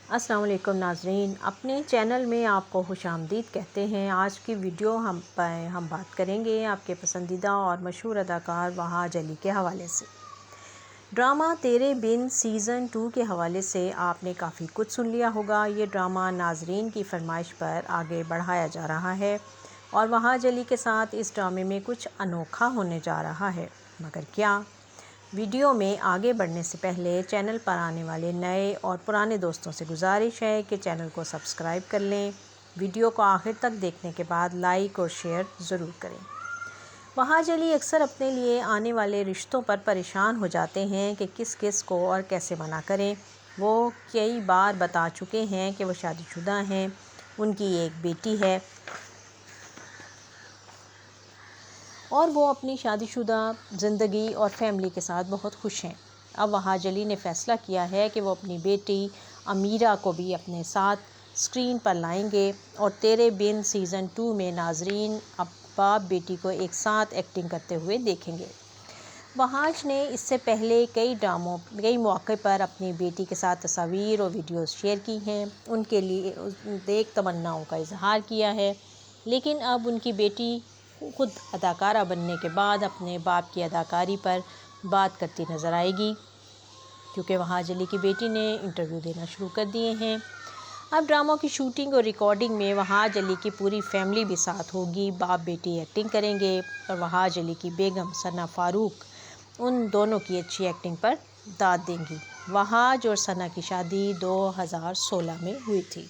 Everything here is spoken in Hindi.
अस्सलाम वालेकुम नाज़रीन, अपने चैनल में आपको खुशामदीद कहते हैं। आज की वीडियो हम बात करेंगे आपके पसंदीदा और मशहूर अदाकार वहाज अली के हवाले से। ड्रामा तेरे बिन सीज़न 2 के हवाले से आपने काफ़ी कुछ सुन लिया होगा। ये ड्रामा नाज़रीन की फरमाइश पर आगे बढ़ाया जा रहा है और वहाज अली के साथ इस ड्रामे में कुछ अनोखा होने जा रहा है। मगर क्या? वीडियो में आगे बढ़ने से पहले चैनल पर आने वाले नए और पुराने दोस्तों से गुजारिश है कि चैनल को सब्सक्राइब कर लें। वीडियो को आखिर तक देखने के बाद लाइक और शेयर ज़रूर करें। वहाज अली अक्सर अपने लिए आने वाले रिश्तों पर परेशान हो जाते हैं कि किस किस को और कैसे मना करें। वो कई बार बता चुके हैं कि वो शादीशुदा हैं, उनकी एक बेटी है और वो अपनी शादीशुदा ज़िंदगी और फैमिली के साथ बहुत खुश हैं। अब वहाज अली ने फ़ैसला किया है कि वो अपनी बेटी अमीरा को भी अपने साथ स्क्रीन पर लाएंगे और तेरे बिन सीज़न 2 में नाजरीन अब बाप बेटी को एक साथ एक्टिंग करते हुए देखेंगे। वहाज ने इससे पहले कई मौक़े पर अपनी बेटी के साथ तस्वीर और वीडियोस शेयर की हैं, उनके लिए नेक तमन्नाओं का इजहार किया है। लेकिन अब उनकी बेटी खुद अदाकारा बनने के बाद अपने बाप की अदाकारी पर बात करती नज़र आएगी, क्योंकि वहाज अली की बेटी ने इंटरव्यू देना शुरू कर दिए हैं। अब ड्रामों की शूटिंग और रिकॉर्डिंग में वहाज अली की पूरी फैमिली भी साथ होगी। बाप बेटी एक्टिंग करेंगे और वहाज अली की बेगम सना फ़ारूक उन दोनों की अच्छी एक्टिंग पर दाद देंगी। वहाज और सना की शादी 2016 में हुई थी।